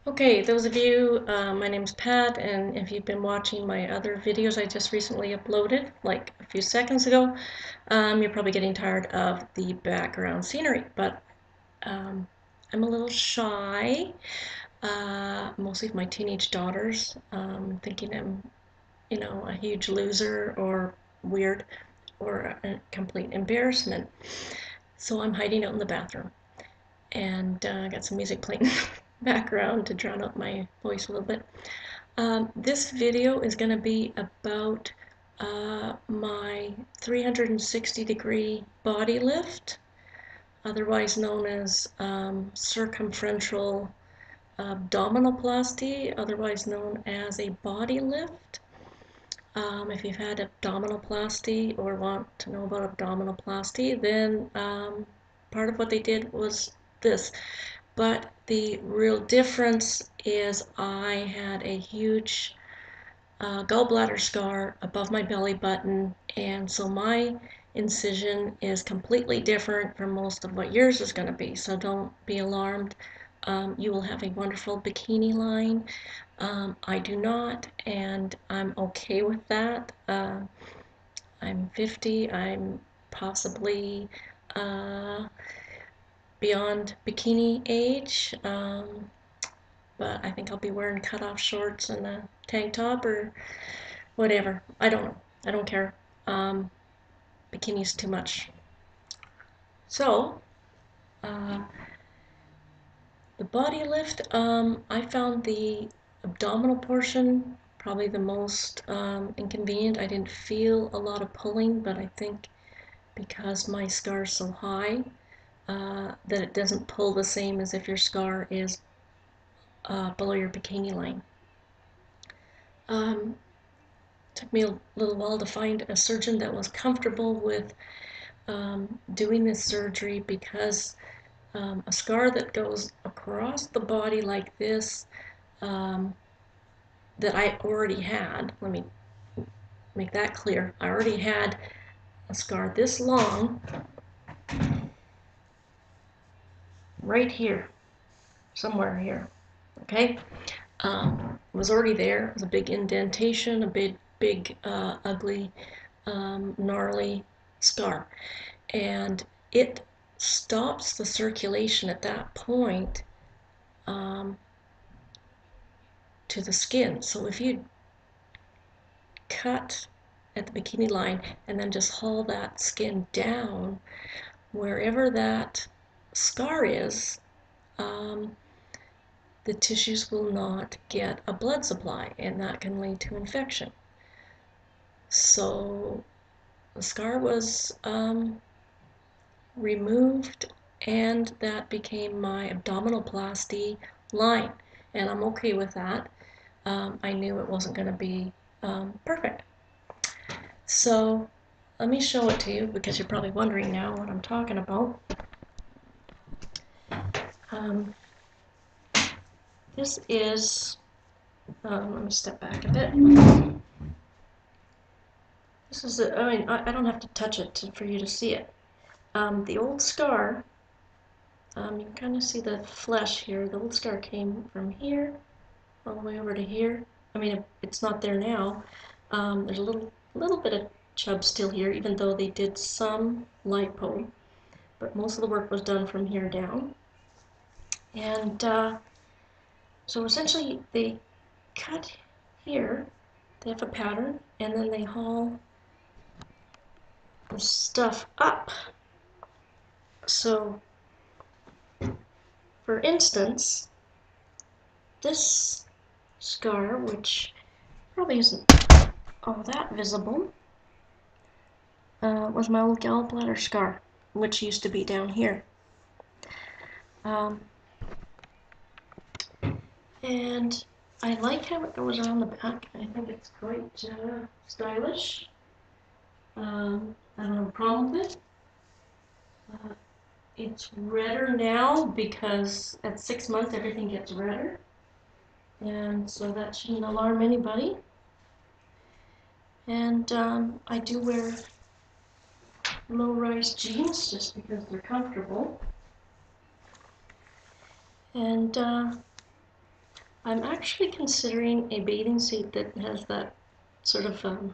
Okay, those of you, my name's Pat, and if you've been watching my other videos I just recently uploaded, like a few seconds ago, you're probably getting tired of the background scenery, but I'm a little shy, mostly of my teenage daughters, thinking I'm, a huge loser or weird or a complete embarrassment. So I'm hiding out in the bathroom. And I got some music playing in the background to drown out my voice a little bit. This video is going to be about my 360-degree body lift, otherwise known as circumferential abdominoplasty, otherwise known as a body lift. If you've had abdominoplasty or want to know about abdominoplasty, then part of what they did was this. But the real difference is I had a huge gallbladder scar above my belly button, and so my incision is completely different from most of what yours is going to be. So don't be alarmed. You will have a wonderful bikini line. I do not, and I'm okay with that. I'm 50. I'm possibly beyond bikini age, but I think I'll be wearing cutoff shorts and a tank top or whatever. I don't know. I don't care. Bikini's too much. So, uh, the body lift, I found the abdominal portion probably the most inconvenient. I didn't feel a lot of pulling, but I think because my scar is so high, that it doesn't pull the same as if your scar is below your bikini line. Took me a little while to find a surgeon that was comfortable with doing this surgery because a scar that goes across the body like this that I already had, let me make that clear, I already had a scar this long right here, somewhere here, okay? It was already there. It was a big indentation, a big ugly, gnarly scar. And it stops the circulation at that point to the skin. So if you cut at the bikini line and then just haul that skin down, wherever that scar is, the tissues will not get a blood supply, and that can lead to infection. So the scar was removed, and that became my abdominoplasty line, and I'm okay with that. I knew it wasn't going to be perfect. So let me show it to you because you're probably wondering now what I'm talking about. This is, let me step back a bit. This is, I don't have to touch it for you to see it. The old scar, you can kind of see the flesh here. The old scar came from here all the way over to here. I mean, it's not there now. There's a little bit of chub still here, even though they did some lipo, but most of the work was done from here down. And so essentially they cut here, they have a pattern, and then they haul the stuff up. So, for instance, this scar, which probably isn't all that visible, was my old gallbladder scar, which used to be down here. And I like how it goes around the back. I think it's quite stylish. I don't have a problem with it. It's redder now because at 6 months everything gets redder. And so that shouldn't alarm anybody. And I do wear low-rise jeans just because they're comfortable. And I'm actually considering a bathing suit that has that sort of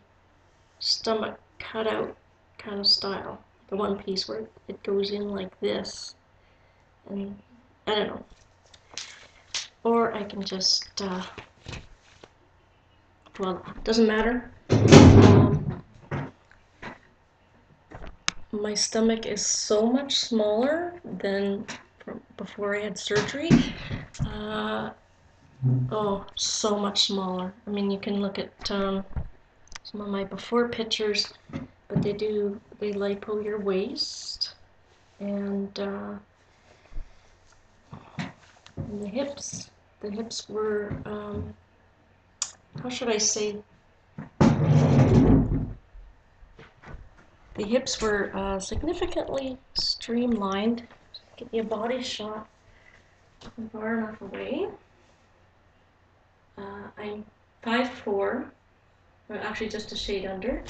stomach cutout kind of style. The one piece where it goes in like this. And I don't know. Or I can just, well, it doesn't matter. My stomach is so much smaller than before I had surgery. Oh, so much smaller. I mean, you can look at some of my before pictures, but they lipo your waist, and the hips. The hips were, how should I say? The hips were significantly streamlined. Get you a body shot far enough away. I'm 5'4", or actually just a shade under.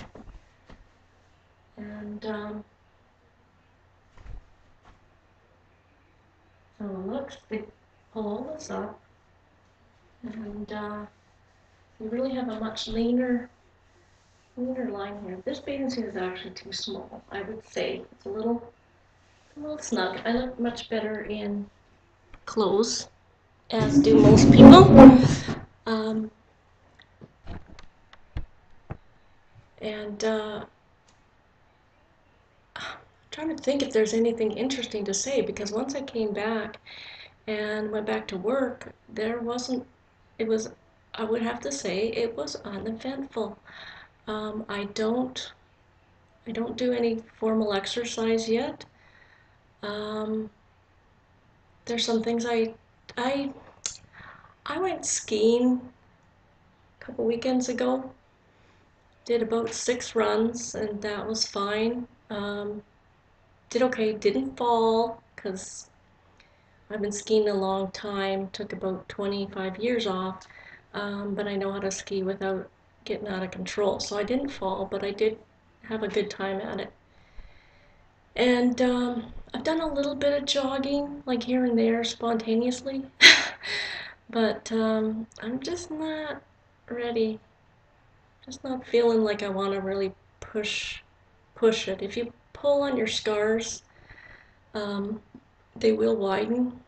And so it looks, they pull all this up, and you really have a much leaner line here. This bathing suit is actually too small, I would say. It's a little snug. I look much better in clothes, as do most people. And I'm trying to think if there's anything interesting to say, because once I came back and went back to work, there wasn't, it was, I would have to say, it was uneventful. I don't do any formal exercise yet. There's some things I went skiing a couple weekends ago. Did about 6 runs, and that was fine. Did okay, didn't fall, because I've been skiing a long time, took about 25 years off, but I know how to ski without getting out of control. So I didn't fall, but I did have a good time at it. And I've done a little bit of jogging, like here and there, spontaneously, but I'm just not ready. Just not feeling like I want to really push it. If you pull on your scars, they will widen.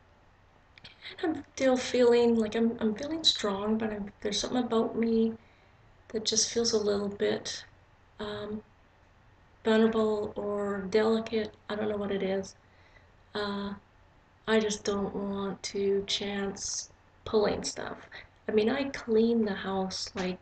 And I'm still feeling like I'm feeling strong, but there's something about me that just feels a little bit vulnerable or delicate. I don't know what it is. I just don't want to chance pulling stuff. I mean, I clean the house, like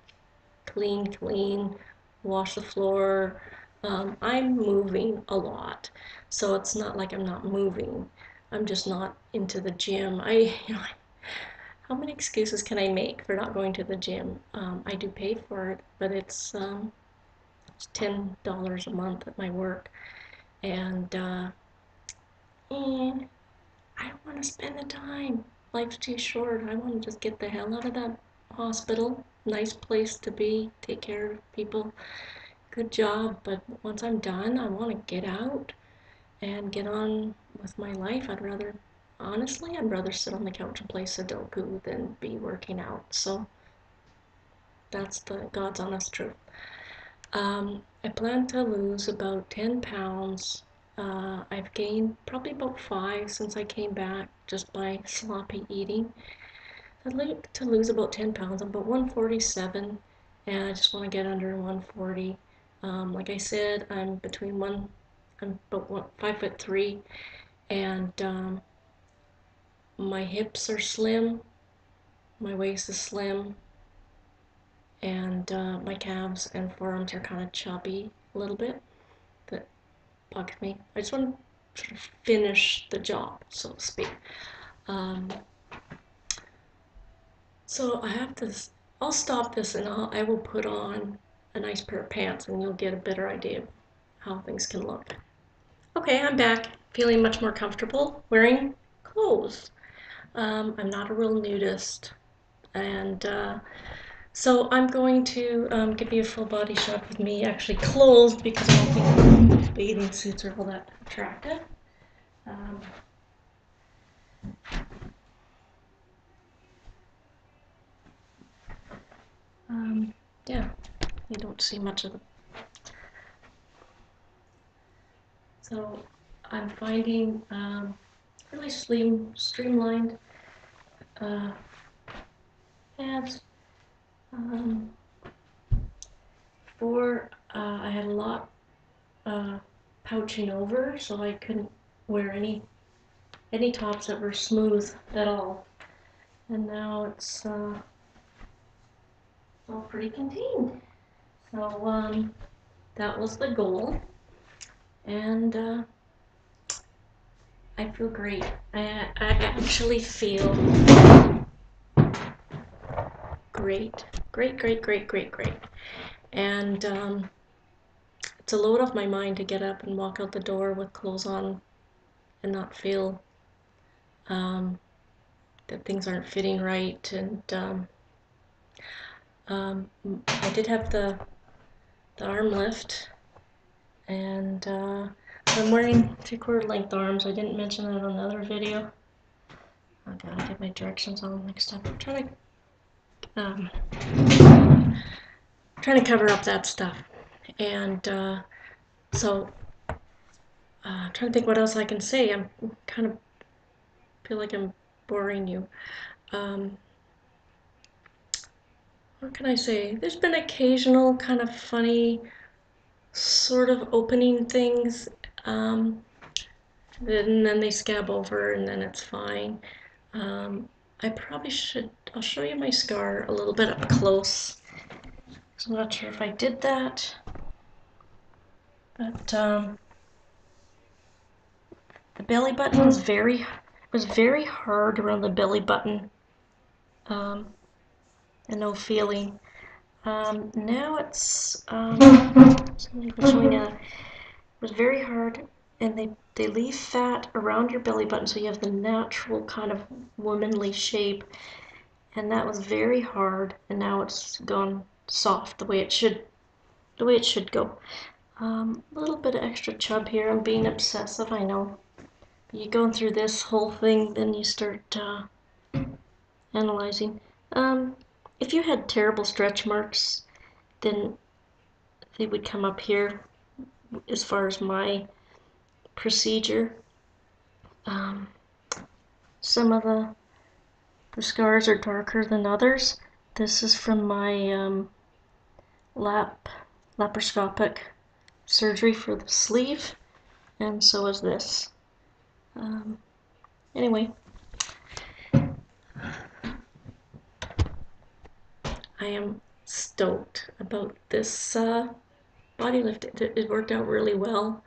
clean, wash the floor. I'm moving a lot, so it's not like I'm not moving. I'm just not into the gym. How many excuses can I make for not going to the gym? I do pay for it, but it's $10 a month at my work, and I don't want to spend the time. Life's too short. I want to just get the hell out of that hospital. Nice place to be, take care of people, good job, but once I'm done, I want to get out and get on with my life. Honestly, I'd rather sit on the couch and play Sudoku than be working out. So that's the God's honest truth. I plan to lose about 10 pounds. I've gained probably about 5 since I came back just by sloppy eating. I'd like to lose about 10 pounds. I'm about 147, and I just want to get under 140. Like I said, I'm about 5'3", and my hips are slim, my waist is slim, and my calves and forearms are kind of chubby a little bit. That bugs me. I just want to sort of finish the job, so to speak. So I'll stop this, and I will put on a nice pair of pants, and you'll get a better idea of how things can look. Okay, I'm back, feeling much more comfortable wearing clothes. I'm not a real nudist, and so I'm going to give you a full body shot with me actually clothed, because I don't think bathing suits are all that attractive. yeah, you don't see much of them. So I'm finding really streamlined pads. Before I had a lot pouching over, so I couldn't wear any tops that were smooth at all. And now it's all pretty contained. So that was the goal, and I feel great. I actually feel great. Great. And it's a load off my mind to get up and walk out the door with clothes on and not feel that things aren't fitting right. And I did have the arm lift, and I'm wearing 3/4 length arms. I didn't mention that on another video. I gotta get my directions on next time. I'm trying to cover up that stuff, and so I'm trying to think what else I can say. I'm kind of feel like I'm boring you. What can I say? There's been occasional kind of funny sort of opening things, and then they scab over, and then it's fine. I probably should, I'll show you my scar a little bit up close. I'm not sure if I did that, but the belly button was very hard around the belly button, and no feeling. Now it's showing it was very hard, and they leave fat around your belly button, so you have the natural kind of womanly shape, and that was very hard, and now it's gone soft the way it should go. A little bit of extra chub here. I'm being obsessive, I know. But you going through this whole thing, then you start analyzing. If you had terrible stretch marks, then they would come up here as far as my procedure. Some of the scars are darker than others. This is from my laparoscopic surgery for the sleeve, and so is this. Anyway, I am stoked about this body lift. It worked out really well.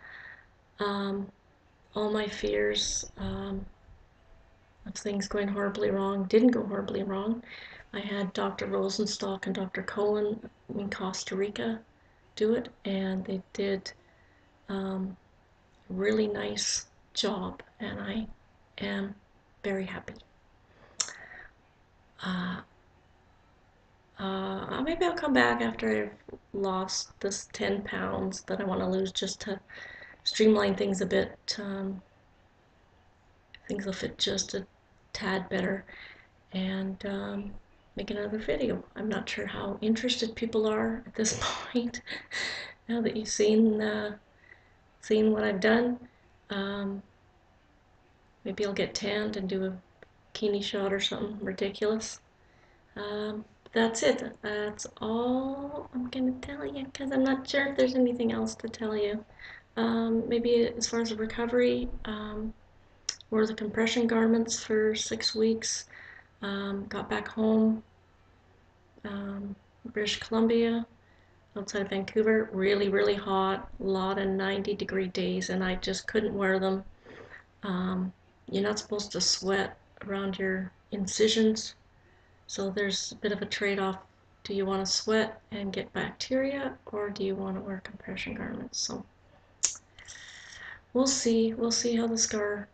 All my fears of things going horribly wrong didn't go horribly wrong. I had Dr. Rosenstock and Dr. Cohen in Costa Rica do it, and they did a really nice job, and I am very happy. Maybe I'll come back after I've lost this 10 pounds that I want to lose, just to streamline things a bit. Things will fit just a tad better, and make another video. I'm not sure how interested people are at this point now that you've seen what I've done. Maybe I'll get tanned and do a bikini shot or something ridiculous. That's it. That's all I'm gonna tell you, because I'm not sure if there's anything else to tell you. Maybe as far as the recovery, wore the compression garments for 6 weeks. Got back home, British Columbia, outside of Vancouver, really hot, a lot of 90-degree days, and I just couldn't wear them. You're not supposed to sweat around your incisions, so there's a bit of a trade-off. Do you want to sweat and get bacteria, or do you want to wear compression garments? So we'll see how the scar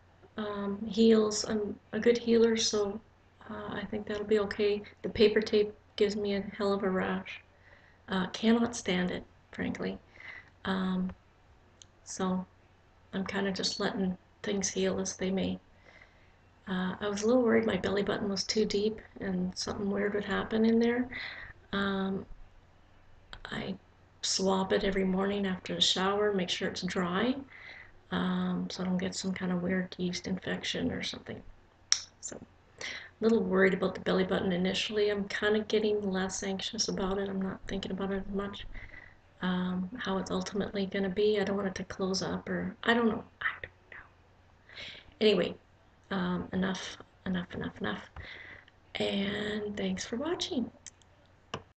heals. I'm a good healer, so I think that'll be okay. The paper tape gives me a hell of a rash. Cannot stand it, frankly. So I'm kind of just letting things heal as they may. I was a little worried my belly button was too deep and something weird would happen in there. I swab it every morning after the shower, make sure it's dry, so I don't get some kind of weird yeast infection or something. So a little worried about the belly button initially. I'm kind of getting less anxious about it. I'm not thinking about it as much. How it's ultimately going to be. I don't want it to close up, or I don't know. Anyway, enough. And thanks for watching.